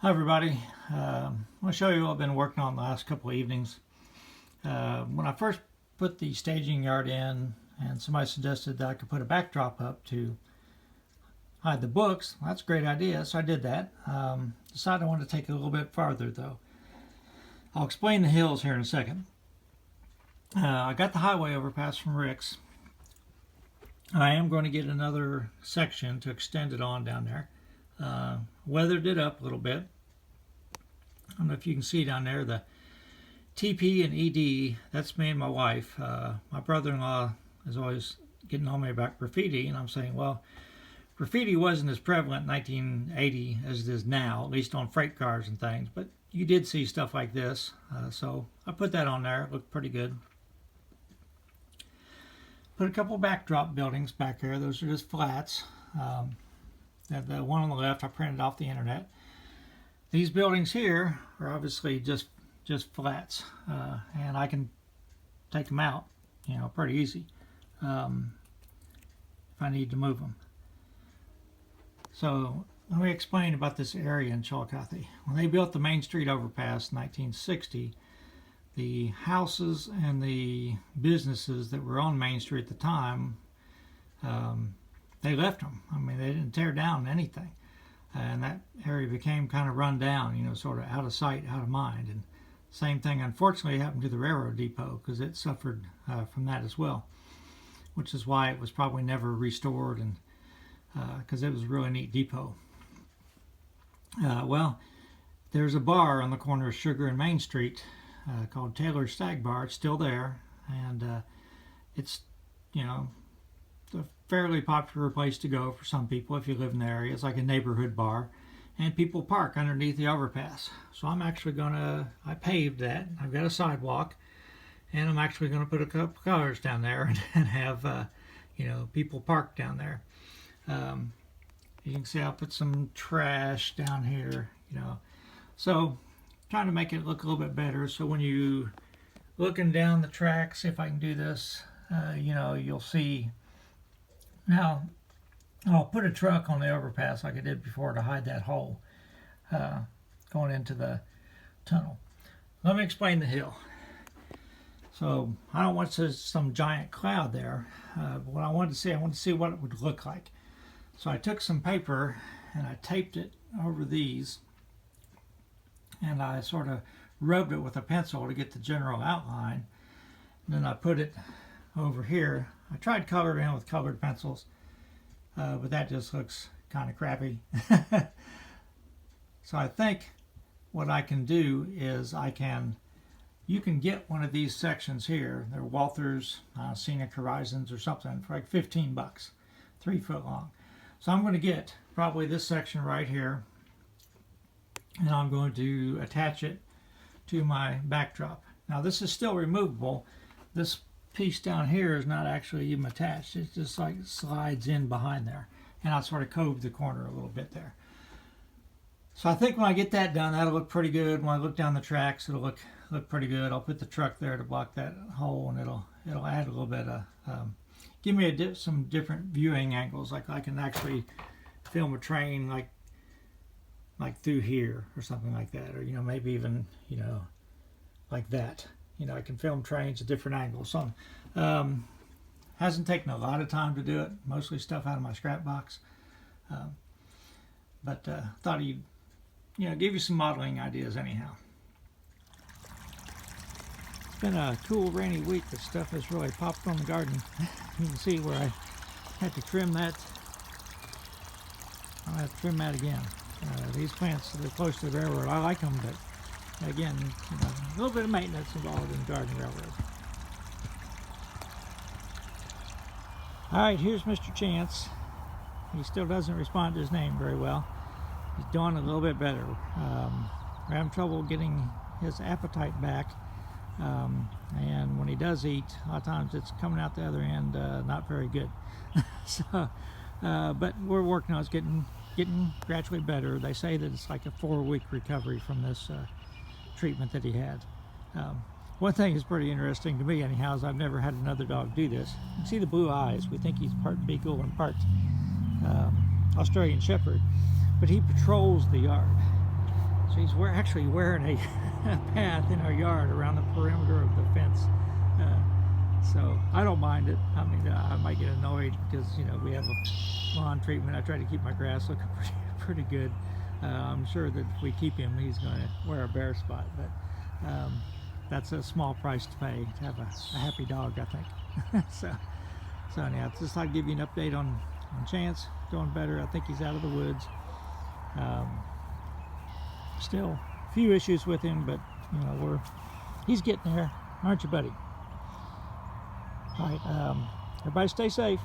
Hi everybody. I'm going to show you what I've been working on the last couple of evenings. When I first put the staging yard in and somebody suggested that I could put a backdrop up to hide the books, well, that's a great idea, so I did that. Decided I wanted to take it a little bit farther though. I'll explain the hills here in a second. I got the highway overpass from Rick's. I am going to get another section to extend it on down there. Weathered it up a little bit. I don't know if you can see down there the TP and ED, that's me and my wife. My brother-in-law is always getting on me about graffiti, and I'm saying, well, graffiti wasn't as prevalent in 1980 as it is now, at least on freight cars and things, but you did see stuff like this, so I put that on there. It looked pretty good. Put a couple backdrop buildings back there. Those are just flats. The one on the left I printed off the internet. These buildings here are obviously just flats, and I can take them out, pretty easy if I need to move them. So let me explain about this area in Chillicothe. When they built the Main Street overpass in 1960, the houses and the businesses that were on Main Street at the time, they left them. I mean, they didn't tear down anything. And that area became kind of run down, sort of out of sight, out of mind. And same thing, unfortunately, happened to the railroad depot because it suffered from that as well, which is why it was probably never restored, and because it was a really neat depot. Well, there's a bar on the corner of Sugar and Main Street called Taylor's Stag Bar. It's still there, and it's, a fairly popular place to go for some people if you live in the area. It's like a neighborhood bar, and people park underneath the overpass. So I'm actually I paved that. I've got a sidewalk, and I'm actually going to put a couple cars down there and have people park down there. You can see I'll put some trash down here, so trying to make it look a little bit better. So when you looking down the tracks, if I can do this, you'll see. Now, I'll put a truck on the overpass like I did before to hide that hole going into the tunnel. Let me explain the hill. So I don't want some giant cloud there, but what I wanted to see what it would look like. So I took some paper and I taped it over these, and I sort of rubbed it with a pencil to get the general outline. And then I put it over here. I tried coloring in with colored pencils, but that just looks kind of crappy. So I think what I can do is you can get one of these sections here. They're Walther's Scenic Horizons or something for like 15 bucks, 3 foot long. So I'm going to get probably this section right here, and I'm going to attach it to my backdrop. Now this is still removable. This piece down here is not actually even attached. It just like slides in behind there, and I sort of coved the corner a little bit there. So I think when I get that done, that'll look pretty good. When I look down the tracks, it'll look pretty good. I'll put the truck there to block that hole, and it'll add a little bit of give me some different viewing angles. Like I can actually film a train like through here or something like that, or maybe even like that. I can film trains at different angles. So hasn't taken a lot of time to do it. Mostly stuff out of my scrap box, but thought he'd give you some modeling ideas anyhow. It's been a cool rainy week, but stuff has really popped on the garden. You can see where I had to trim that. I'll have to trim that again. These plants, they're close to the railroad. I like them, but again, a little bit of maintenance involved in garden railroad. Alright, here's Mr. Chance. He still doesn't respond to his name very well. He's doing a little bit better. We're having trouble getting his appetite back. And when he does eat, a lot of times it's coming out the other end not very good. So, but we're working on it. It's getting gradually better. They say that it's like a 4-week recovery from this treatment that he had. One thing that's pretty interesting to me anyhow is I've never had another dog do this. You can see the blue eyes. We think he's part Beagle and part Australian Shepherd, but he patrols the yard. he's actually wearing a path in our yard around the perimeter of the fence. So I don't mind it. I mean, I might get annoyed because, you know, we have a lawn treatment. I try to keep my grass looking pretty good. I'm sure that if we keep him, he's going to wear a bare spot. But that's a small price to pay to have a happy dog, I think. so anyhow, just thought I'd give you an update on Chance. Doing better. I think he's out of the woods. Still a few issues with him, but you know, he's getting there, aren't you, buddy? All right, everybody stay safe.